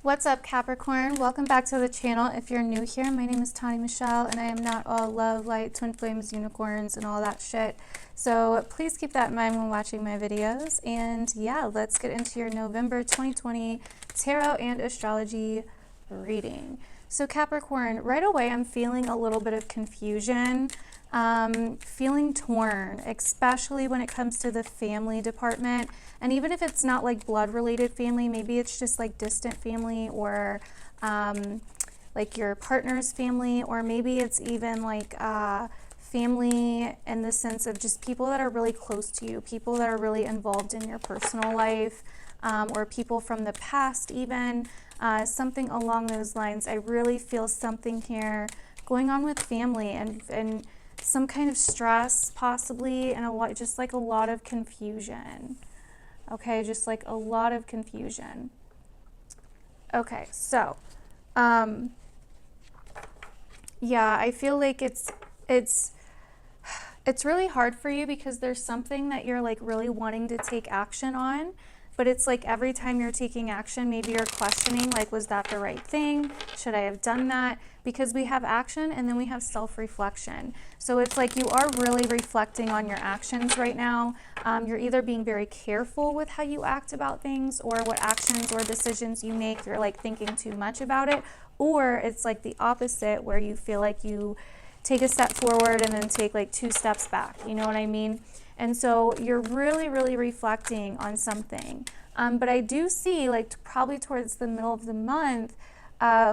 What's up, Capricorn? Welcome back to the channel. If you're new here, my name is Tani Michelle, and I am not all love, light, twin flames, unicorns, and all that shit. So please keep that in mind when watching my videos. And yeah, let's get into your November 2020 tarot and astrology reading. So Capricorn, right away I'm feeling a little bit of confusion, feeling torn, especially when it comes to the family department. And even if it's not like blood related family, maybe it's just like distant family or like your partner's family, or maybe it's even like family in the sense of just people that are really close to you, people that are really involved in your personal life, or people from the past even, something along those lines. I really feel something here going on with family and some kind of stress possibly, and a lot, just like a lot of confusion. Okay, just like a lot of confusion. Okay, so yeah, I feel like it's really hard for you because there's something that you're like really wanting to take action on, but it's like every time you're taking action, maybe you're questioning, like, was that the right thing? Should I have done that? Because we have action and then we have self-reflection. So it's like you are really reflecting on your actions right now. You're either being very careful with how you act about things, or what actions or decisions you make, you're like thinking too much about it, or it's like the opposite where you feel like you take a step forward and then take like 2 steps back. You know what I mean? And so you're really, really reflecting on something. But I do see like probably towards the middle of the month,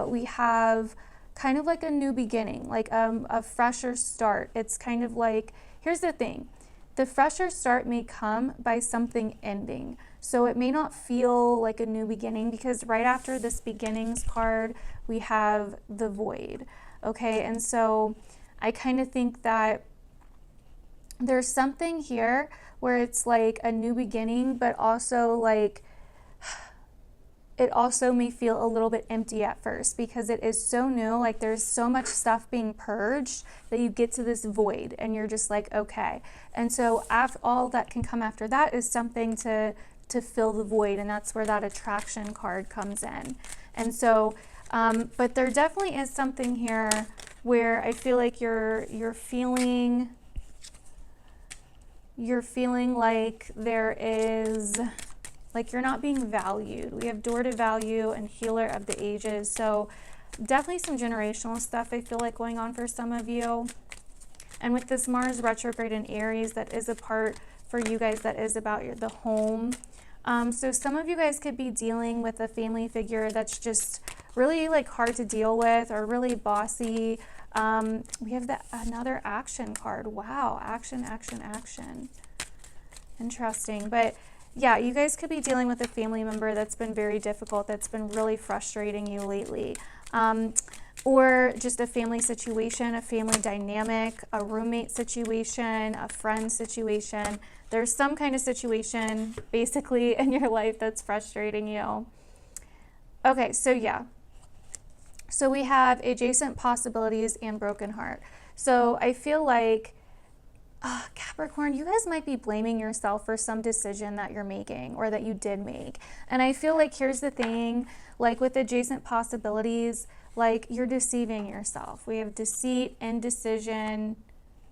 we have kind of like a new beginning, like a fresher start. It's kind of like, here's the thing. The fresher start may come by something ending. So it may not feel like a new beginning because right after this beginnings card, we have the void. Okay, and so I kind of think that there's something here where it's like a new beginning, but also like it also may feel a little bit empty at first because it is so new. Like there's so much stuff being purged that you get to this void and you're just like, okay. And so all that can come after that is something to fill the void, and that's where that attraction card comes in. And so but there definitely is something here where I feel like you're feeling like there is, like you're not being valued. We have door to value and healer of the ages. So definitely some generational stuff I feel like going on for some of you. And with this Mars retrograde in Aries, that is a part for you guys that is about the home. So some of you guys could be dealing with a family figure that's just really like hard to deal with or really bossy. We have another action card. Wow, action, action, action. Interesting. But yeah, you guys could be dealing with a family member that's been very difficult, that's been really frustrating you lately. Or just a family situation, a family dynamic, a roommate situation, a friend situation. There's some kind of situation basically in your life that's frustrating you. Okay, so yeah. So we have adjacent possibilities and broken heart. So I feel like Capricorn, you guys might be blaming yourself for some decision that you're making or that you did make. And I feel like here's the thing, like with adjacent possibilities, like you're deceiving yourself. We have deceit, indecision.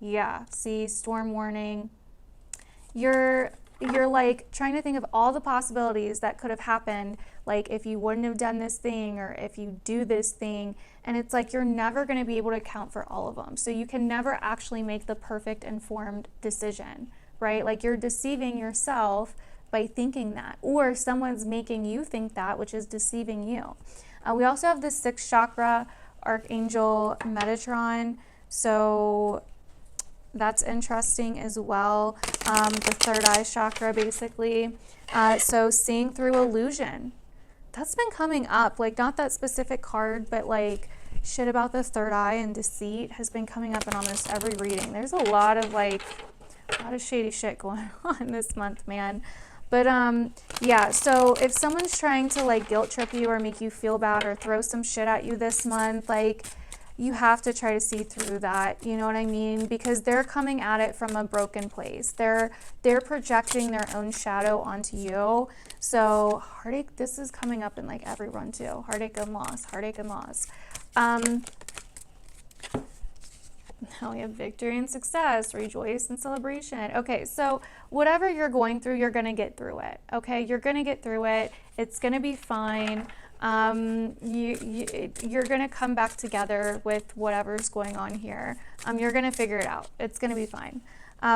Yeah, see, storm warning. You're like trying to think of all the possibilities that could have happened, like if you wouldn't have done this thing or if you do this thing, and it's like you're never going to be able to account for all of them. So you can never actually make the perfect informed decision, right? Like you're deceiving yourself by thinking that, or someone's making you think that, which is deceiving you. We also have the 6th chakra, Archangel Metatron. So that's interesting as well. The 3rd eye chakra, basically. So seeing through illusion. That's been coming up, like not that specific card, but like shit about the 3rd eye and deceit has been coming up in almost every reading. There's a lot of shady shit going on this month, man. But yeah, so if someone's trying to like guilt trip you or make you feel bad or throw some shit at you this month, like you have to try to see through that, you know what I mean? Because they're coming at it from a broken place. They're projecting their own shadow onto you. So heartache, this is coming up in like everyone too. Heartache and loss, heartache and loss. Now we have victory and success, rejoice and celebration. Okay, so whatever you're going through, you're going to get through it. Okay, you're going to get through it. It's going to be fine. You're going to come back together with whatever's going on here. You're going to figure it out. It's going to be fine.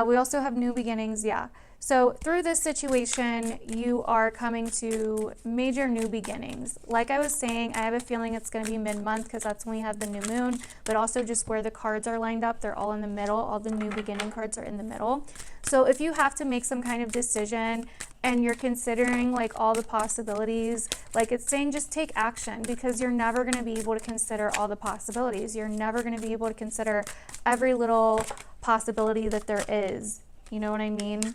We also have new beginnings. Yeah. So through this situation, you are coming to major new beginnings. Like I was saying, I have a feeling it's going to be mid-month because that's when we have the new moon, but also just where the cards are lined up, they're all in the middle. All the new beginning cards are in the middle. So if you have to make some kind of decision and you're considering like all the possibilities, like it's saying just take action, because you're never going to be able to consider all the possibilities. You're never going to be able to consider every little possibility that there is. You know what I mean?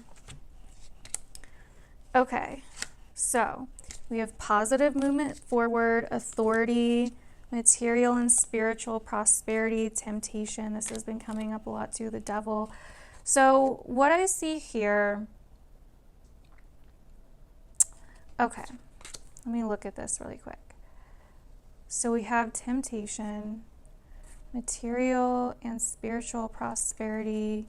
Okay, so we have positive movement forward, authority, material and spiritual prosperity, temptation. This has been coming up a lot too, the devil. So what I see here, okay, let me look at this really quick. So we have temptation, material and spiritual prosperity,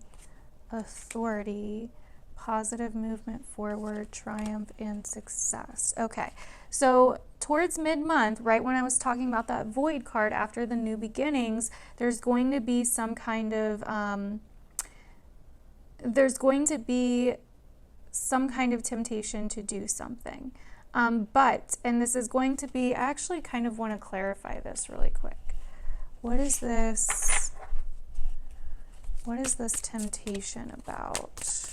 authority, positive movement forward, triumph, and success. Okay, so towards mid-month, right when I was talking about that void card after the new beginnings, there's going to be some kind of temptation to do something. And this is going to be, I actually kind of want to clarify this really quick. What is this? What is this temptation about?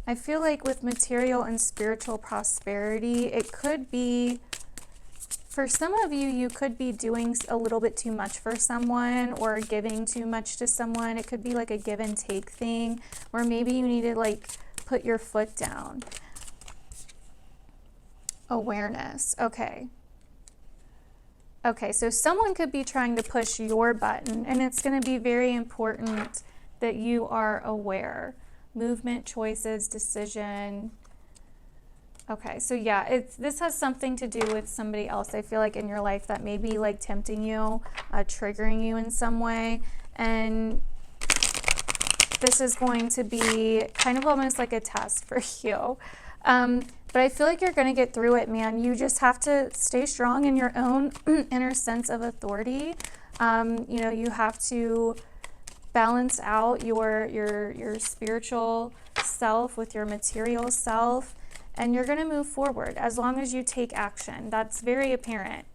I feel like with material and spiritual prosperity, it could be, for some of you, you could be doing a little bit too much for someone or giving too much to someone. It could be like a give and take thing, or maybe you need to like put your foot down. Awareness. Okay. Okay, so someone could be trying to push your button, and it's going to be very important that you are aware. Movement, choices, decision. Okay, so yeah, this has something to do with somebody else, I feel like, in your life that may be like tempting you, triggering you in some way. And this is going to be kind of almost like a test for you. But I feel like you're going to get through it, man. You just have to stay strong in your own inner sense of authority. You know, you have to balance out your spiritual self with your material self, and you're going to move forward as long as you take action. That's very apparent.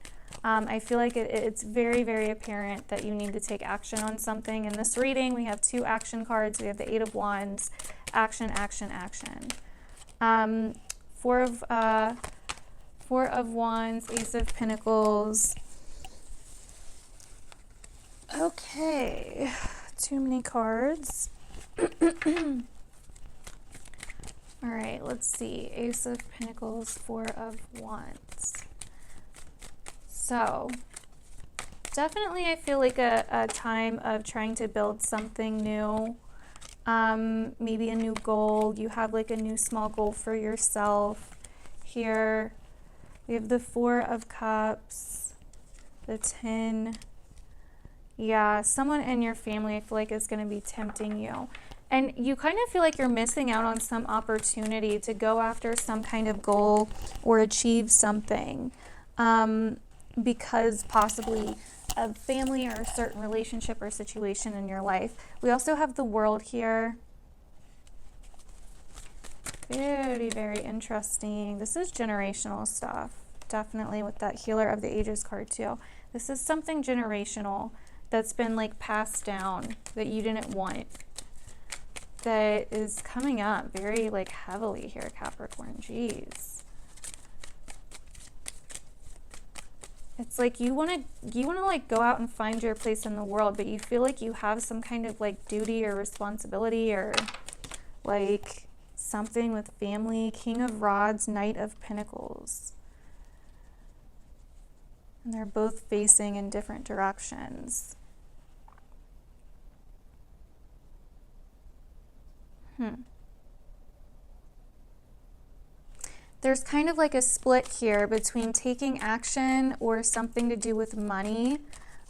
I feel like it's very, very apparent that you need to take action on something. In this reading, we have 2 action cards. We have the 8 of Wands, action, action, action. 4 of Wands, Ace of Pentacles. Okay, too many cards. All right, let's see. Ace of Pentacles, 4 of Wands. So definitely I feel like a time of trying to build something new. Maybe a new goal. You have like a new small goal for yourself. Here we have the 4 of Cups, the 10. Yeah, someone in your family I feel like is going to be tempting you. And you kind of feel like you're missing out on some opportunity to go after some kind of goal or achieve something. Because possibly a family or a certain relationship or situation in your life. We also have the World here. Very, very interesting. This is generational stuff. Definitely with that Healer of the Ages card too. This is something generational that's been like passed down that you didn't want. That is coming up very like heavily here, Capricorn. Jeez. It's like you want to like go out and find your place in the world, but you feel like you have some kind of like duty or responsibility or like something with family. King of Rods, Knight of Pentacles. And they're both facing in different directions. There's kind of like a split here between taking action or something to do with money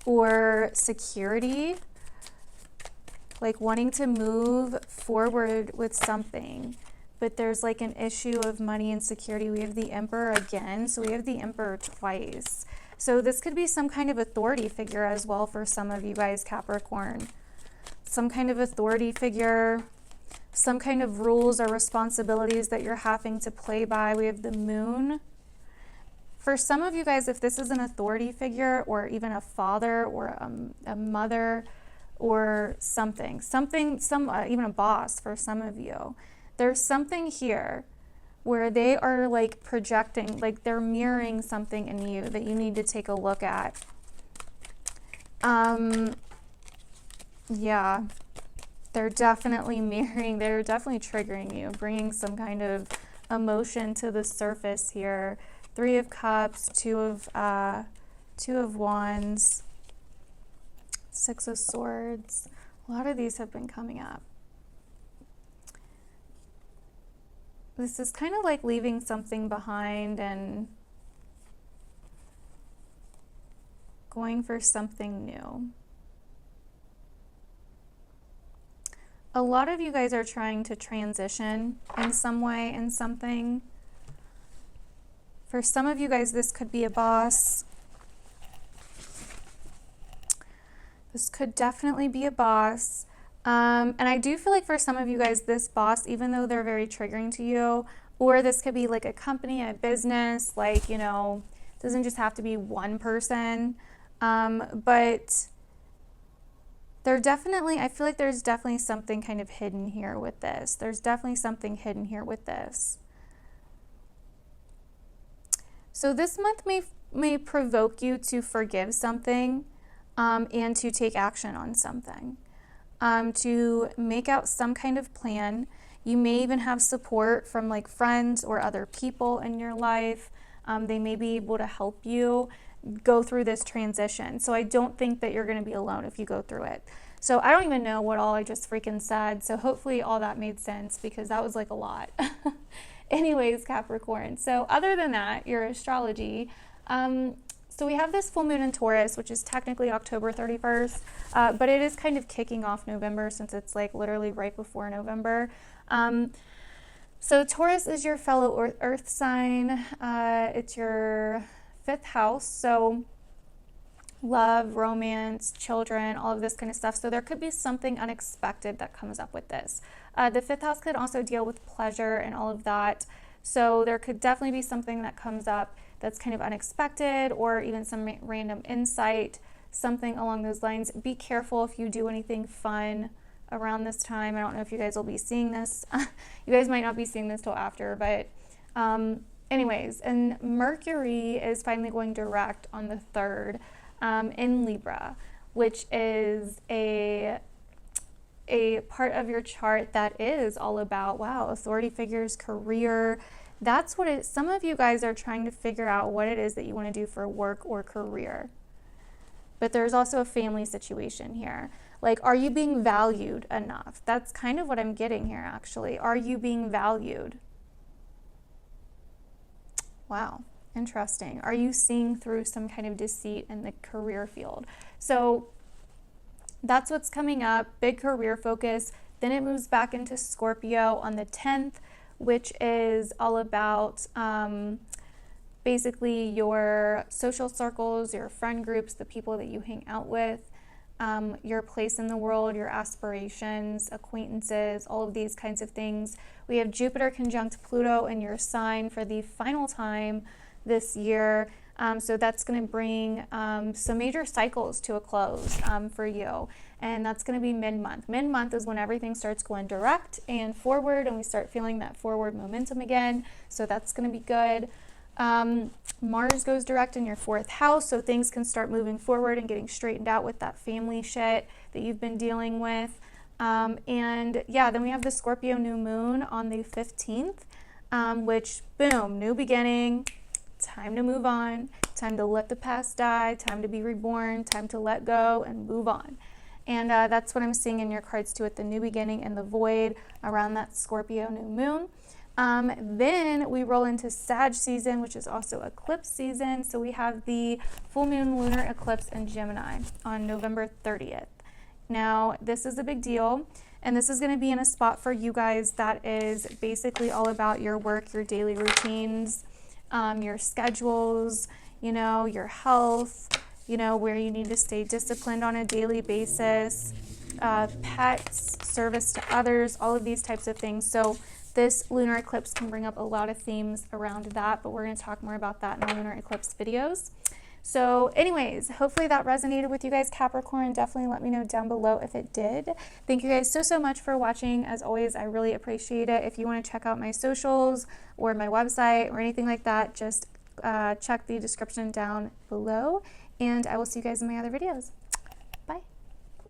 or security, like wanting to move forward with something. But there's like an issue of money and security. We have the Emperor again, so we have the Emperor twice. So this could be some kind of authority figure as well for some of you guys, Capricorn. Some kind of authority figure, some kind of rules or responsibilities that you're having to play by. We have the Moon. For some of you guys, if this is an authority figure or even a father or a mother or something, even a boss for some of you, there's something here where they are like projecting, like they're mirroring something in you that you need to take a look at. Yeah, they're definitely mirroring, they're definitely triggering you, bringing some kind of emotion to the surface here. 3 of Cups, 2 of Wands, 6 of Swords. A lot of these have been coming up. This is kind of like leaving something behind and going for something new. A lot of you guys are trying to transition in some way in something. For some of you guys, this could be a boss. This could definitely be a boss. And I do feel like for some of you guys, this boss, even though they're very triggering to you, or this could be like a company, a business, like, you know, it doesn't just have to be one person. But they're definitely, I feel like there's definitely something kind of hidden here with this. There's definitely something hidden here with this. So this month may provoke you to forgive something and to take action on something. To make out some kind of plan. You may even have support from like friends or other people in your life. They may be able to help you go through this transition. So I don't think that you're going to be alone if you go through it. So I don't even know what all I just freaking said. So hopefully all that made sense because that was like a lot. Anyways, Capricorn. So other than that, your astrology. So we have this full moon in Taurus, which is technically October 31st, but it is kind of kicking off November since it's like literally right before November. So Taurus is your fellow earth sign. It's your 5th house. So love, romance, children, all of this kind of stuff. So there could be something unexpected that comes up with this. The 5th house could also deal with pleasure and all of that. So there could definitely be something that comes up that's kind of unexpected, or even some random insight, something along those lines. Be careful if you do anything fun around this time. I don't know if you guys will be seeing this. You guys might not be seeing this till after, but anyways, and Mercury is finally going direct on the 3rd in Libra, which is a part of your chart that is all about, wow, authority figures, career. That's what it, some of you guys are trying to figure out what it is that you want to do for work or career. But there's also a family situation here. Like, are you being valued enough? That's kind of what I'm getting here, actually. Are you being valued? Wow, interesting. Are you seeing through some kind of deceit in the career field? So that's what's coming up, big career focus. Then it moves back into Scorpio on the 10th, which is all about basically your social circles, your friend groups, the people that you hang out with, your place in the world, your aspirations, acquaintances, all of these kinds of things. We have Jupiter conjunct Pluto in your sign for the final time this year. So that's going to bring some major cycles to a close for you. And that's going to be mid-month. Mid-month is when everything starts going direct and forward, and we start feeling that forward momentum again. So that's going to be good. Mars goes direct in your 4th house, so things can start moving forward and getting straightened out with that family shit that you've been dealing with. And yeah, then we have the Scorpio new moon on the 15th, which, boom, new beginning. Time to move on, time to let the past die, time to be reborn, time to let go and move on. And that's what I'm seeing in your cards too, at the new beginning and the void around that Scorpio new moon. Then we roll into Sag season, which is also eclipse season. So we have the full moon lunar eclipse in Gemini on November 30th. Now, this is a big deal, and this is going to be in a spot for you guys that is basically all about your work, your daily routines, your schedules, you know, your health, you know, where you need to stay disciplined on a daily basis, pets, service to others, all of these types of things. So this lunar eclipse can bring up a lot of themes around that, but we're going to talk more about that in the lunar eclipse videos. So anyways, hopefully that resonated with you guys, Capricorn. Definitely let me know down below if it did. Thank you guys so much for watching. As always, I really appreciate it. If you want to check out my socials or my website or anything like that, just check the description down below, and I will see you guys in my other videos.